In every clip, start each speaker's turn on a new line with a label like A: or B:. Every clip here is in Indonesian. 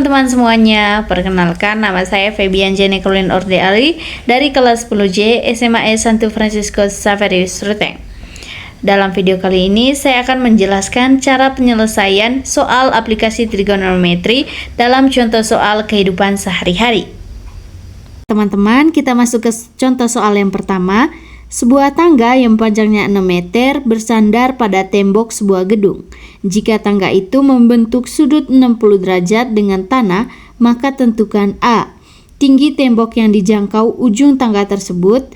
A: teman-teman semuanya, perkenalkan nama saya Febian Jenny Caroline Ordeali dari kelas 10J SMA Santo Francisco Xaverius Ruteng. Dalam video kali ini saya akan menjelaskan cara penyelesaian soal aplikasi trigonometri dalam contoh soal kehidupan sehari-hari. Teman-teman, kita masuk ke contoh soal yang pertama. Sebuah tangga yang panjangnya 6 meter bersandar pada tembok sebuah gedung. Jika tangga itu membentuk sudut 60 derajat dengan tanah, maka tentukan A. Tinggi tembok yang dijangkau ujung tangga tersebut.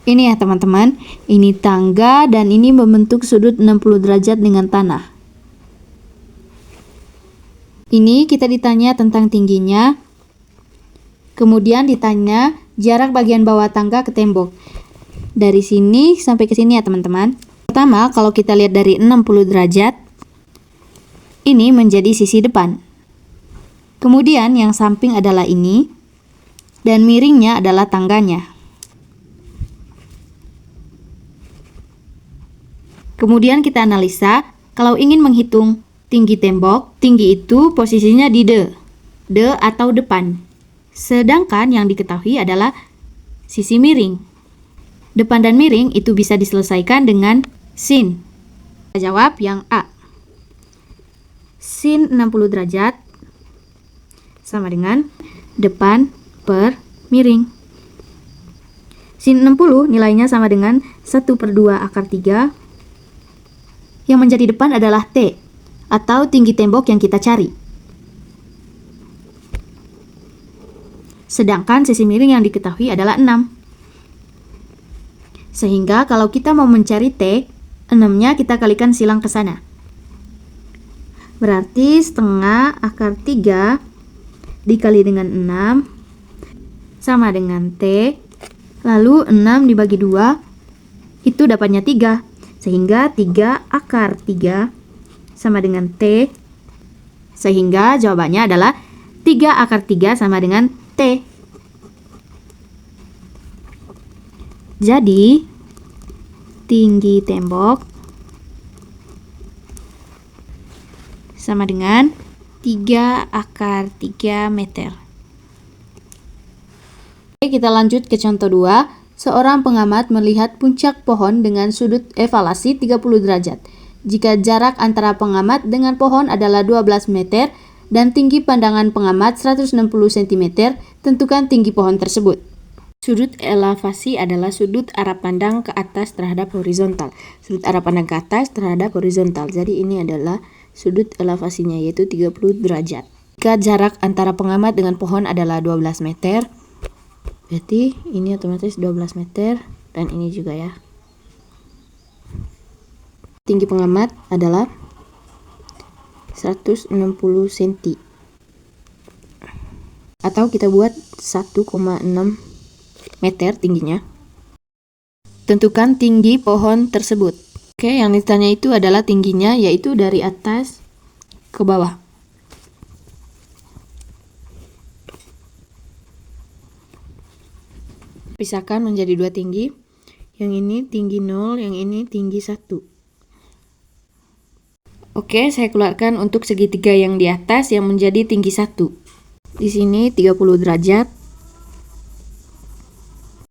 A: Ini ya teman-teman, ini tangga dan ini membentuk sudut 60 derajat dengan tanah. Ini kita ditanya tentang tingginya. Kemudian ditanya jarak bagian bawah tangga ke tembok. Dari sini sampai ke sini ya teman-teman. Pertama, kalau kita lihat dari 60 derajat, ini menjadi sisi depan. Kemudian yang samping adalah ini, dan miringnya adalah tangganya. Kemudian kita analisa, kalau ingin menghitung tinggi tembok, tinggi itu posisinya di D atau depan. Sedangkan yang diketahui adalah sisi miring. Depan dan miring itu bisa diselesaikan dengan sin. Kita jawab yang A. Sin 60 derajat sama dengan depan per miring. Sin 60 nilainya sama dengan 1/2 akar 3. Yang menjadi depan adalah T, atau tinggi tembok yang kita cari. Sedangkan sisi miring yang diketahui adalah 6. Sehingga kalau kita mau mencari T, 6-nya kita kalikan silang ke sana. Berarti setengah akar 3 dikali dengan 6 sama dengan T. Lalu 6 dibagi 2, itu dapatnya 3. Sehingga 3 akar 3 sama dengan T. Sehingga jawabannya adalah 3 akar 3 sama dengan T. Jadi, tinggi tembok sama dengan 3 akar 3 meter. Oke, kita lanjut ke contoh 2. Seorang pengamat melihat puncak pohon dengan sudut evaluasi 30 derajat. Jika jarak antara pengamat dengan pohon adalah 12 meter dan tinggi pandangan pengamat 160 cm, tentukan tinggi pohon tersebut. Sudut elevasi adalah sudut arah pandang ke atas terhadap horizontal. Sudut arah pandang ke atas terhadap horizontal. Jadi ini adalah sudut elevasinya, yaitu 30 derajat. Jika jarak antara pengamat dengan pohon adalah 12 meter, berarti ini otomatis 12 meter dan ini juga ya. Tinggi pengamat adalah 160 cm. Atau kita buat 1,6 meter tingginya. Tentukan tinggi pohon tersebut. Oke, yang ditanya itu adalah tingginya, yaitu dari atas ke bawah. Pisahkan menjadi 2 tinggi. Yang ini tinggi 0, yang ini tinggi 1. Oke, saya keluarkan untuk segitiga yang di atas yang menjadi tinggi 1. Di sini 30 derajat.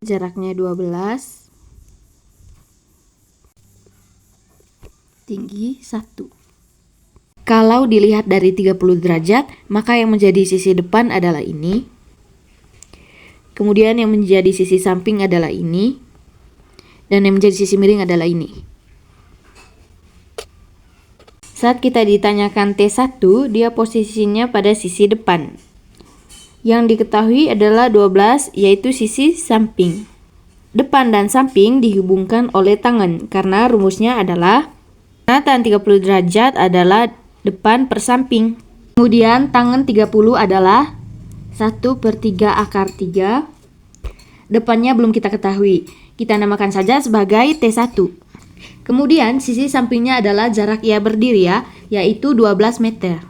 A: Jaraknya 12, tinggi 1. Kalau dilihat dari 30 derajat, maka yang menjadi sisi depan adalah ini. Kemudian yang menjadi sisi samping adalah ini. Dan yang menjadi sisi miring adalah ini. Saat kita ditanyakan T1, dia posisinya pada sisi depan. Yang diketahui adalah 12, yaitu sisi samping. Depan dan samping dihubungkan oleh tangan, karena rumusnya adalah tan 30 derajat adalah depan per samping. Kemudian tangan 30 adalah 1/3 akar 3. Depannya belum kita ketahui. Kita namakan saja sebagai T1. Kemudian sisi sampingnya adalah jarak ia berdiri ya, yaitu 12 meter.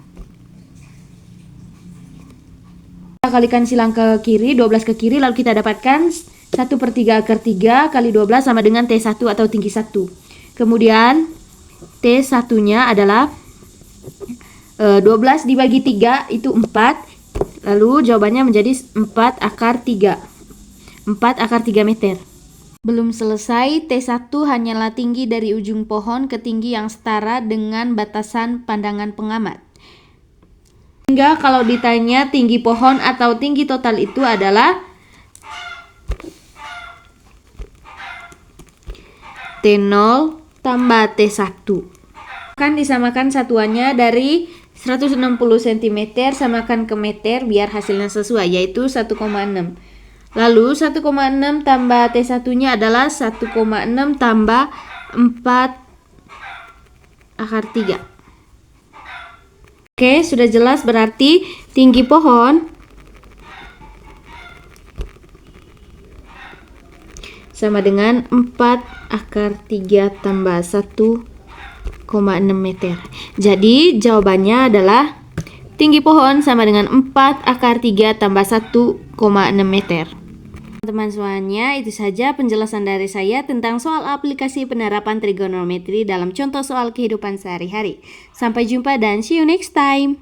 A: Kita kalikan silang ke kiri, 12 ke kiri, lalu kita dapatkan 1/3 akar 3 kali 12 sama dengan T1 atau tinggi 1. Kemudian T1-nya adalah 12 dibagi 3 itu 4. Lalu jawabannya menjadi 4 akar 3. 4 akar 3 meter. Belum selesai, T1 hanyalah tinggi dari ujung pohon ke tinggi yang setara dengan batasan pandangan pengamat. Hingga kalau ditanya tinggi pohon atau tinggi total itu adalah T0 tambah T1. Akan disamakan satuannya dari 160 cm samakan ke meter biar hasilnya sesuai, yaitu 1,6. Lalu 1,6 tambah T1-nya adalah 1,6 tambah 4 akar 3. Oke, sudah jelas, berarti tinggi pohon sama dengan 4 akar 3 tambah 1,6 meter. Jadi jawabannya adalah tinggi pohon sama dengan 4 akar 3 tambah 1,6 meter. Teman-teman semuanya, itu saja penjelasan dari saya tentang soal aplikasi penerapan trigonometri dalam contoh soal kehidupan sehari-hari. Sampai jumpa dan see you next time.